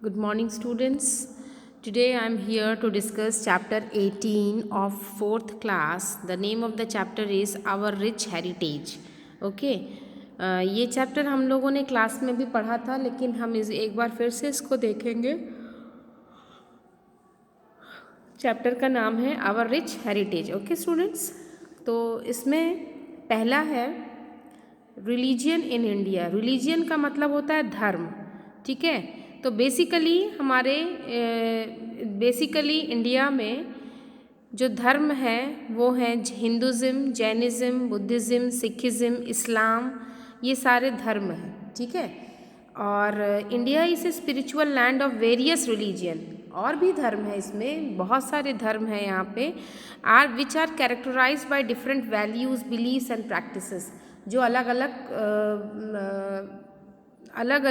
Good morning, students. Today I am here to discuss chapter 18 of 4th class. The name of the chapter is Our Rich Heritage. Okay. ये chapter हम लोगों ने class में भी पढ़ा था, लेकिन हम इस एक बार फिर से इसको देखेंगे। चैप्टर का नाम है our rich heritage. Okay students, तो इसमें पहला है रिलीजियन इन इंडिया। रिलीजियन का मतलब होता है धर्म, ठीक है। तो बेसिकली इंडिया में जो धर्म है वो है हिंदुज़म, जैनिज़्म, बुद्धिज़्म, सिखिज़्म, इस्लाम, ये सारे धर्म हैं, ठीक है। और India is a spiritual land of various religion. और भी धर्म है, इसमें बहुत सारे धर्म हैं यहाँ पे, which are characterised by different values, beliefs and practices, जो अलग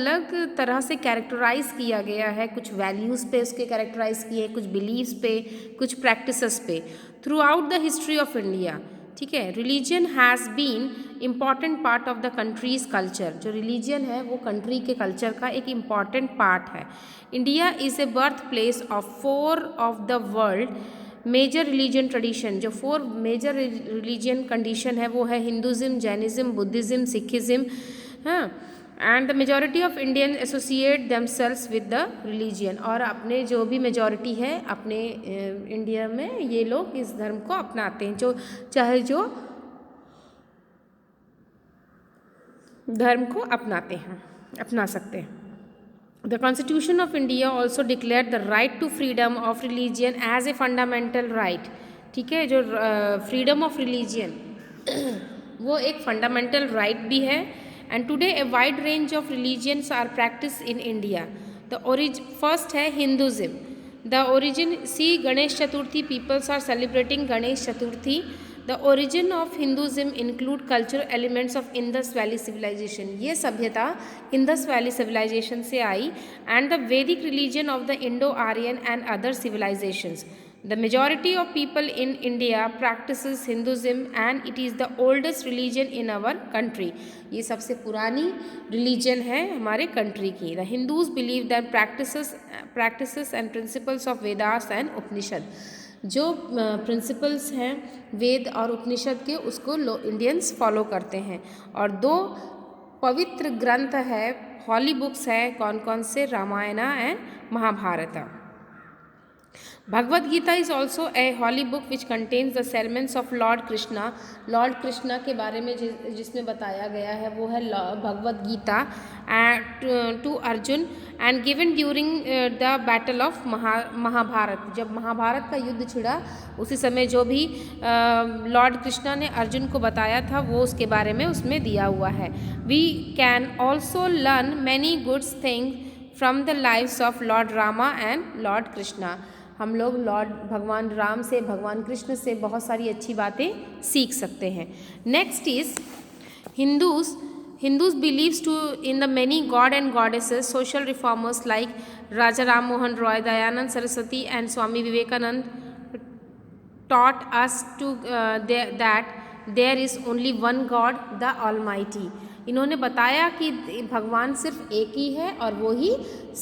अलग तरह से कैरेक्टराइज किया गया है। कुछ वैल्यूज़ पे उसके कैरेक्टराइज किए हैं, कुछ बिलीव्स पे, कुछ प्रैक्टिसेस पे, throughout the history of India, ठीक है। Religion has been important part of the country's culture. जो रिलीजन है वो कंट्री के कल्चर का एक इम्पॉर्टेंट पार्ट है। India is a birth place of 4 of the world major religion tradition. जो 4 मेजर रिलीजन कंडीशन है वो है हिंदुज़म, जैनिज़्म, बुद्धिज़्म, सिखिज़्म, हाँ। And the majority of Indian associate themselves with the religion. और अपने जो भी मेजॉरिटी है अपने इंडिया में, ये लोग इस धर्म को अपनाते हैं, जो चाहे जो धर्म को अपना सकते हैं। The constitution of India also declare the right to freedom of religion as a fundamental right, ठीक है। जो फ्रीडम ऑफ रिलीजियन वो एक फंडामेंटल राइट भी है। And today a wide range of religions are practiced in India. First है Hinduism. The origin, see Ganesh Chaturthi, peoples are celebrating Ganesh Chaturthi. The origin of Hinduism include cultural elements of Indus Valley civilization. ये सभ्यता Indus Valley civilization से आई, and the Vedic religion of the Indo-Aryan and other civilizations. The majority of people in India practices Hinduism and it is the oldest religion in our country. ये सबसे पुरानी religion है हमारे country की. The Hindus believe that practices and principles of Vedas and Upanishad. जो principles हैं वेद और उपनिषद के, उसको इंडियंस फॉलो करते हैं। और 2 पवित्र ग्रंथ है, हॉली बुक्स है, कौन कौन से? Ramayana and Mahabharata. Bhagavad Gita is also a holy book which contains the sermons of Lord Krishna. Lord Krishna के बारे में जिसमें बताया गया है वो है Bhagavad Gita to Arjun and given during the battle of Mahabharata. जब महाभारत का युद्ध छिड़ा उसी समय जो भी लॉर्ड कृष्णा ने अर्जुन को बताया था वो उसके बारे में उसमें दिया हुआ है। We can also learn many goods things from the lives of Lord Rama and Lord Krishna. हम लोग भगवान राम से, भगवान कृष्ण से बहुत सारी अच्छी बातें सीख सकते हैं। Next is Hindus believes in the many god and goddesses. Social reformers like Raja Ram Mohan Roy, Dayanand Saraswati and Swami Vivekanand taught us that there is only one God, the Almighty. इन्होंने बताया कि भगवान सिर्फ एक ही है और वो ही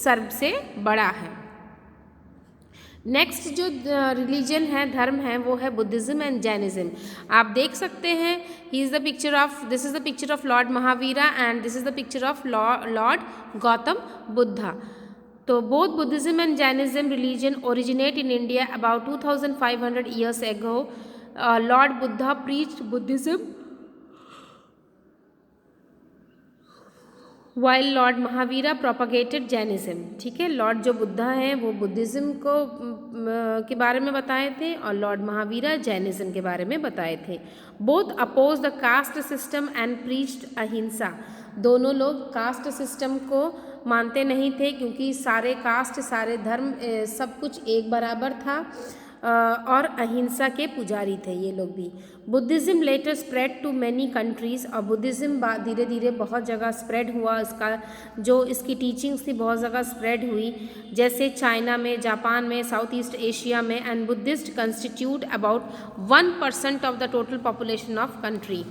सबसे बड़ा है। नेक्स्ट जो रिलीजन है, धर्म है, वो है बुद्धिज़्म एंड जैनिज़्म। आप देख सकते हैं this is the picture of lord Mahavira and this is the picture of lord Gautam Buddha. तो both Buddhism and Jainism religion originate in India about 2500 years ago. Lord Buddha preached Buddhism while lord Mahavira propagated Jainism, ठीक है। Lord जो बुद्धा हैं वो Buddhism के बारे में बताए थे और लॉर्ड महावीरा जैनिज़्म के बारे में बताए थे। Both oppose the caste system and preached ahimsa. दोनों लोग कास्ट सिस्टम को मानते नहीं थे क्योंकि सारे कास्ट, सारे धर्म, सब कुछ एक बराबर था, और अहिंसा के पुजारी थे ये लोग भी। Buddhism later spread to many countries. और बुद्धिज़्म धीरे धीरे बहुत जगह स्प्रेड हुआ, इसकी टीचिंग्स थी बहुत जगह स्प्रेड हुई, जैसे चाइना में, जापान में, साउथ ईस्ट एशिया में। And Buddhist constitute about 1% of the total population of country.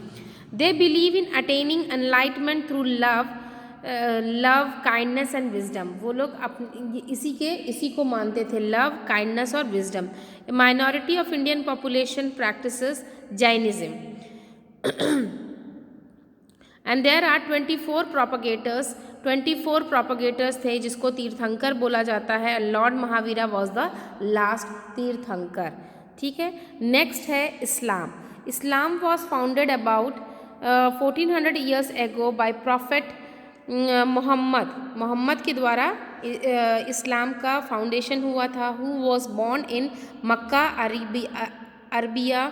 They believe in attaining enlightenment through love love, kindness and wisdom. वो लोग इसी को मानते थे, लव, काइंडनेस और wisdom. Minority of Indian population practices Jainism and there are 24 propagators थे जिसको तीर्थंकर बोला जाता है। Lord Mahavira was the last tirthankar. ठीक है, नेक्स्ट है Islam. Islam was founded about 1400 years ago by prophet Mohammed के द्वारा इस्लाम का फाउंडेशन हुआ था। Who was born in Mecca Arabia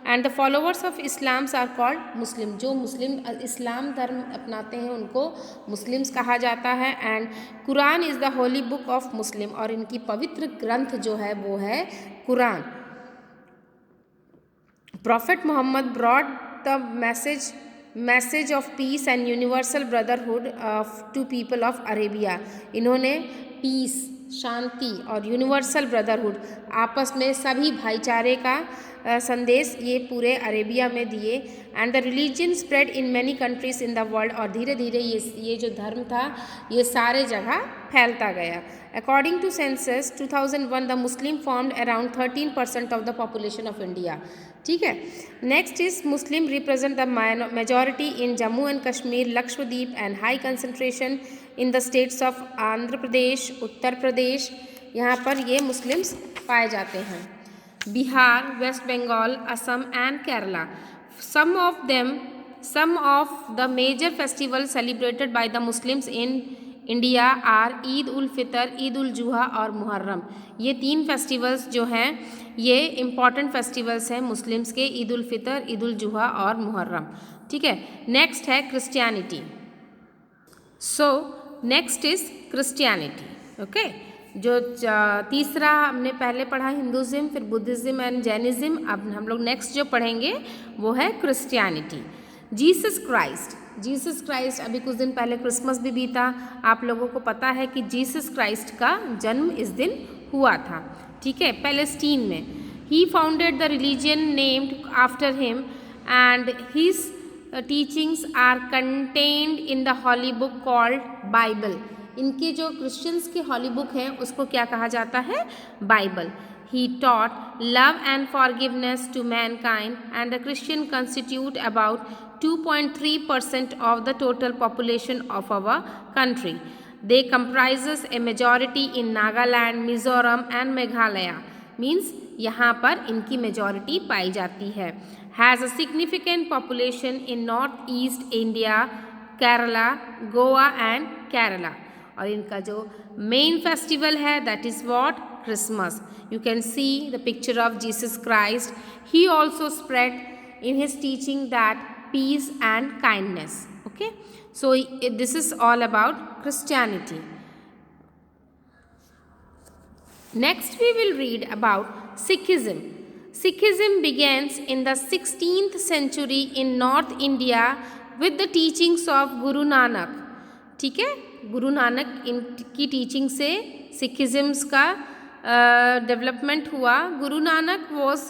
and the followers of Islams are called Muslim. जो Muslim इस्लाम धर्म अपनाते हैं उनको मुस्लिम्स कहा जाता है। And Quran is the holy book of Muslim, और इनकी पवित्र ग्रंथ जो है वो है Quran. Prophet Mohammed brought the message of peace and universal brotherhood to people of Arabia. इन्होंने पीस, शांति और यूनिवर्सल ब्रदरहुड, आपस में सभी भाईचारे का संदेश ये पूरे अरेबिया में दिए। And the religion spread in many countries in the world, और धीरे धीरे ये जो धर्म था ये सारे जगह फैलता गया। According to census 2001 the Muslim formed around 13% of the population of India. ठीक है, next is Muslim represent the majority in Jammu and Kashmir, Lakshadweep and high concentration in the states of Andhra Pradesh, Uttar Pradesh, यहाँ पर ये मुस्लिम्स पाए जाते हैं। Bihar, West Bengal, Assam and Kerala. Some of the major festivals celebrated by the Muslims in India are Eid ul Fitr, Eid ul Zuha और मुहर्रम। ये 3 फेस्टिवल्स जो हैं ये इम्पॉर्टेंट फेस्टिवल्स हैं मुस्लिम्स के, ईद उल फितर, ईद उल जुहा और मुहर्रम। ठीक है, नेक्स्ट है Christianity. So next is Christianity. Okay, जो तीसरा हमने पहले पढ़ा हिंदुज़म, फिर बुद्धिज़्म एंड जैनिज़्म। अब हम लोग नेक्स्ट जो पढ़ेंगे वो है क्रिश्चियनिटी। जीसस क्राइस्ट, अभी कुछ दिन पहले क्रिसमस भी बीता। आप लोगों को पता है कि जीसस क्राइस्ट का जन्म इस दिन हुआ था। ठीक है, पैलेस्टीन में। He founded the religion named after him and his teachings are contained in the holy book called Bible. इनके जो क्रिश्चियंस की हॉली बुक है उसको क्या कहा जाता है? Bible. He taught love and forgiveness to mankind, and the Christian constitute about 2.3% of the total population of our country. They comprises a majority in Nagaland, Mizoram and Meghalaya. Means यहाँ पर इनकी majority पाई जाती है. Has a significant population in northeast India, Kerala, Goa and Kerala. और इनका जो main festival है that is what? Christmas. You can see the picture of Jesus Christ. He also spread in his teaching that peace and kindness. Okay, so this is all about Christianity. Next we will read about Sikhism. Sikhism begins in the 16th century in North India with the teachings of Guru Nanak. ठीक है, गुरु नानक इनकी teaching से सिखिज़म्स का development हुआ. Guru Nanak was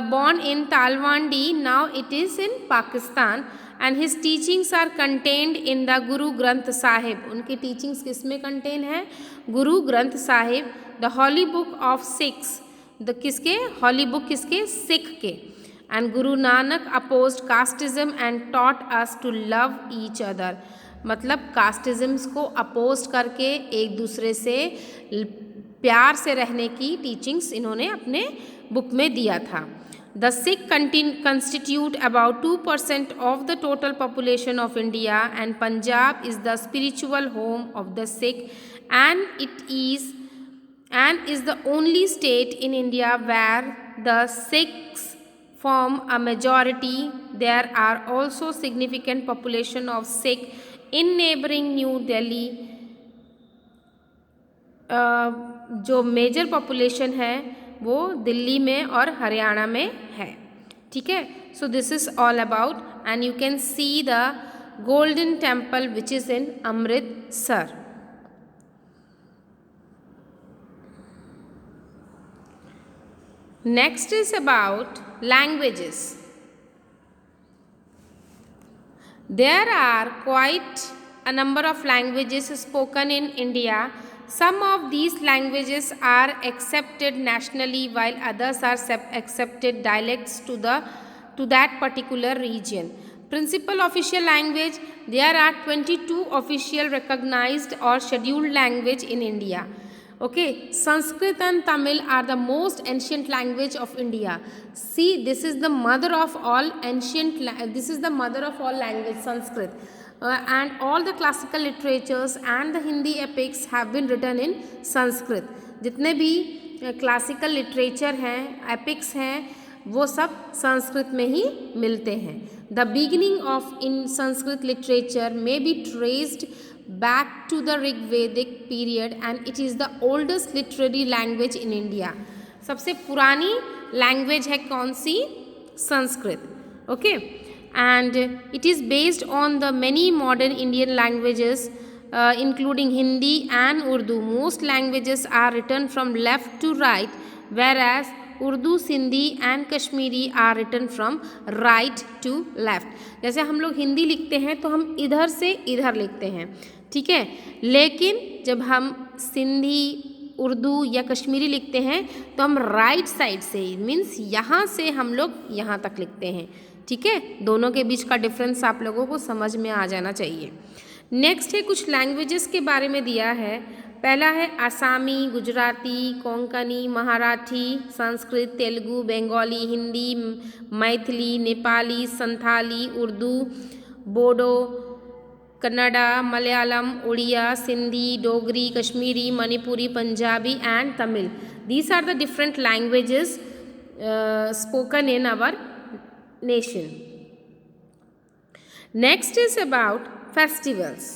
born in Talwandi, now it is in Pakistan, and his teachings are contained in the Guru Granth Sahib. उनकी teachings किस में contain है? Guru Granth Sahib, the holy book of Sikhs. The किसके? हॉली बुक किसके? Sikh के. And Guru Nanak opposed casteism and taught us to love each other. मतलब casteisms को oppose करके एक दूसरे से प्यार से रहने की टीचिंग्स इन्होंने अपने बुक में दिया था. The Sikh constitute about 2% of the total population of India and Punjab is the spiritual home of the Sikh and is the only state in India where the Sikhs form a majority. There are also significant population of Sikh in neighboring New Delhi. जो major population है वो दिल्ली में और हरियाणा में है. ठीक है, so this is all about and you can see the golden temple which is in Amritsar. Next is about languages. There are quite a number of languages spoken in India. Some of these languages are accepted nationally while others are accepted dialects to that particular region. Principal official language, there are 22 official recognized or scheduled language in India. Okay, Sanskrit and Tamil are the most ancient language of India. See, this is the mother of all language, Sanskrit. And all the classical literatures and the Hindi epics have been written in Sanskrit. जितने भी classical literature हैं, epics हैं, वो सब संस्कृत में ही मिलते हैं. The beginning of in Sanskrit literature may be traced back to the Rigvedic period and it is the oldest literary language in India. सबसे पुरानी लैंग्वेज है कौन सी? Sanskrit. Okay, and it is based on the many modern Indian languages including Hindi and Urdu. Most languages are written from left to right, whereas Urdu, Sindhi and Kashmiri are written from right to left. जैसे हम लोग हिंदी लिखते हैं तो हम इधर से इधर लिखते हैं, ठीक है, लेकिन जब हम सिंधी, उर्दू या कश्मीरी लिखते हैं तो हम राइट साइड से, मीन्स यहाँ से हम लोग यहाँ तक लिखते हैं. ठीक है, दोनों के बीच का डिफरेंस आप लोगों को समझ में आ जाना चाहिए. नेक्स्ट है कुछ लैंग्वेजेस के बारे में दिया है. पहला है Assamese, Gujarati, Konkani, Marathi, Sanskrit, Telugu, Bengali, Hindi, Maithili, Nepali, Santhali, Urdu, Bodo, Kannada, Malayalam, Oriya, Sindhi, Dogri, Kashmiri, Manipuri, Punjabi and Tamil. These are the different languages spoken in our nation. Next is about festivals.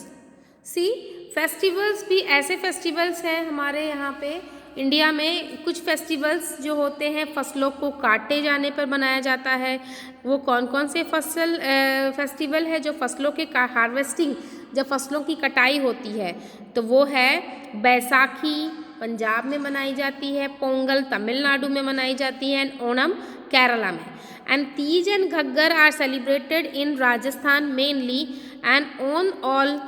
See, festivals भी ऐसे फेस्टिवल्स हैं हमारे यहाँ पे इंडिया में. कुछ फेस्टिवल्स जो होते हैं फसलों को काटे जाने पर मनाया जाता है. वो कौन कौन से फेस्टिवल है? जो फसलों के हार्वेस्टिंग, जब फसलों की कटाई होती है तो वो है बैसाखी, पंजाब में मनाई जाती है, पोंगल तमिलनाडु में मनाई जाती है, एंड ओणम केरला में. एंड तीज एंड घग्गर are celebrated in Rajasthan mainly, and on all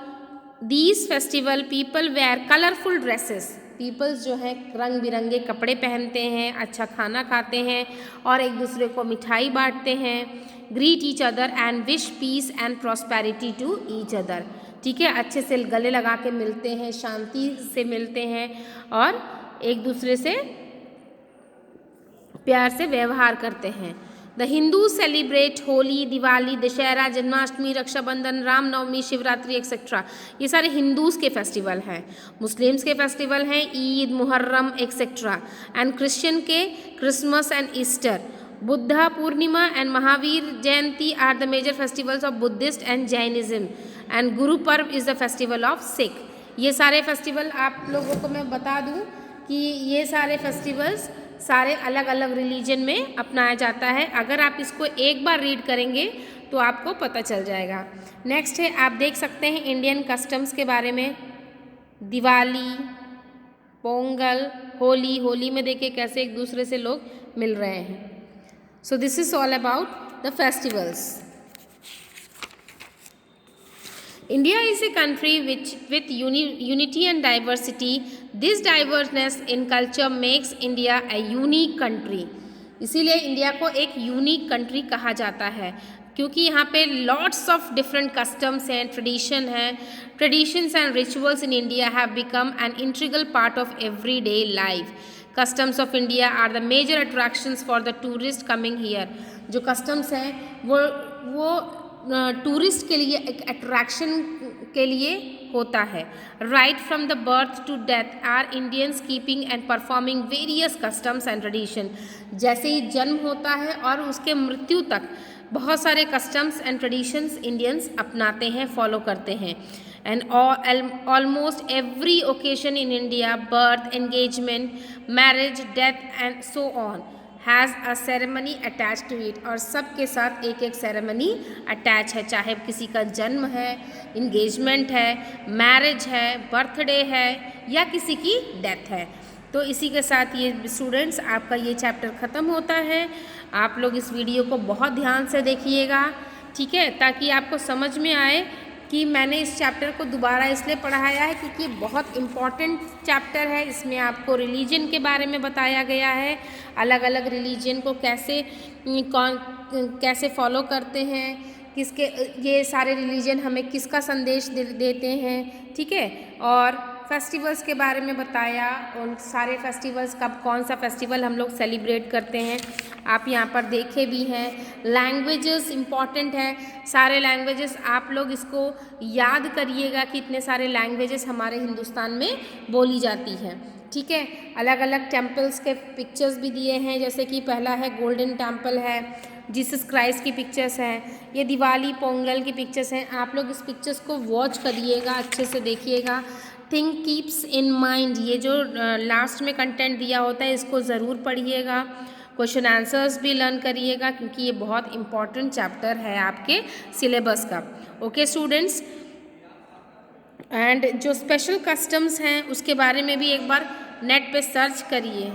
these festival people wear colorful dresses. Peoples जो है रंग बिरंगे कपड़े पहनते हैं, अच्छा खाना खाते हैं और एक दूसरे को मिठाई बांटते हैं. Greet each other and wish peace and prosperity to each other. ठीक है, अच्छे से गले लगा के मिलते हैं, शांति से मिलते हैं और एक दूसरे से प्यार से व्यवहार करते हैं. The Hindus celebrate Holi, Diwali, Dussehra, Janmashtami, Rakshabandhan, Ramnavami, Shivratri etcetera. ये सारे हिंदूज़ के फेस्टिवल हैं. मुस्लिम्स के फेस्टिवल हैं Eid, Muharram etcetera. And Christian के Christmas and Easter. Buddha Purnima and Mahavir Jayanti are the major festivals of Buddhist and Jainism. And Guru Parv is the festival of Sikh. ये सारे फेस्टिवल आप लोगों को मैं बता दूँ कि ये सारे फेस्टिवल्स सारे अलग अलग रिलीजन में अपनाया जाता है. अगर आप इसको एक बार रीड करेंगे तो आपको पता चल जाएगा. नेक्स्ट है, आप देख सकते हैं इंडियन कस्टम्स के बारे में. दिवाली, पोंगल, होली. होली में देखिए कैसे एक दूसरे से लोग मिल रहे हैं. So this is all about the festivals. India is a country with unity and diversity. This diverseness in culture makes India a unique country. इसीलिए इंडिया को एक यूनिक कंट्री कहा जाता है क्योंकि यहाँ पे लॉट्स ऑफ डिफरेंट कस्टम्स हैं, ट्रेडिशन है. Traditions and rituals in India have become an integral part of everyday life. Customs of India are the major attractions for the tourist coming here. जो customs हैं वो tourist के लिए एक attraction के लिए होता है. Right from the birth to death are Indians keeping and performing various customs and tradition. जैसे ही जन्म होता है और उसके मृत्यु तक बहुत सारे कस्टम्स एंड ट्रेडिशंस इंडियंस अपनाते हैं, फॉलो करते हैं. And almost every occasion in India, birth, engagement, marriage, death and so on has a ceremony attach to it. और सबके साथ एक एक सेरेमनी अटैच है, चाहे किसी का जन्म है, इंगेजमेंट है, मैरिज है, बर्थडे है या किसी की डेथ है. तो इसी के साथ ये स्टूडेंट्स आपका ये चैप्टर ख़त्म होता है. आप लोग इस वीडियो को बहुत ध्यान से देखिएगा, ठीक है, ताकि आपको समझ में आए कि मैंने इस चैप्टर को दोबारा इसलिए पढ़ाया है क्योंकि ये बहुत इम्पॉर्टेंट चैप्टर है। इसमें आपको रिलीजन के बारे में बताया गया है, अलग अलग रिलीजन को कैसे फॉलो करते हैं, किसके ये सारे रिलीजन हमें किसका संदेश देते हैं, ठीक है। और फेस्टिवल्स के बारे में बताया, उन सारे फेस्टिवल्स कब कौन सा फेस्टिवल हम लोग सेलिब्रेट करते हैं आप यहाँ पर देखे भी हैं। लैंग्वेजेस इम्पॉर्टेंट है, सारे लैंग्वेजेस आप लोग इसको याद करिएगा कि इतने सारे लैंग्वेजेस हमारे हिंदुस्तान में बोली जाती हैं, ठीक है। अलग अलग टेम्पल्स के पिक्चर्स भी दिए हैं, जैसे कि पहला है गोल्डन टेम्पल है, जीसस क्राइस्ट की पिक्चर्स हैं, ये दिवाली पोंगल की पिक्चर्स हैं। आप लोग इस पिक्चर्स को वॉच करिएगा, अच्छे से देखिएगा। थिंक कीप्स इन माइंड, ये जो लास्ट में कंटेंट दिया होता है इसको ज़रूर पढ़िएगा। क्वेश्चन आंसर्स भी लर्न करिएगा क्योंकि ये बहुत इंपॉर्टेंट चैप्टर है आपके सिलेबस का। ओके स्टूडेंट्स, एंड जो स्पेशल कस्टम्स हैं उसके बारे में भी एक बार नेट पे सर्च करिए।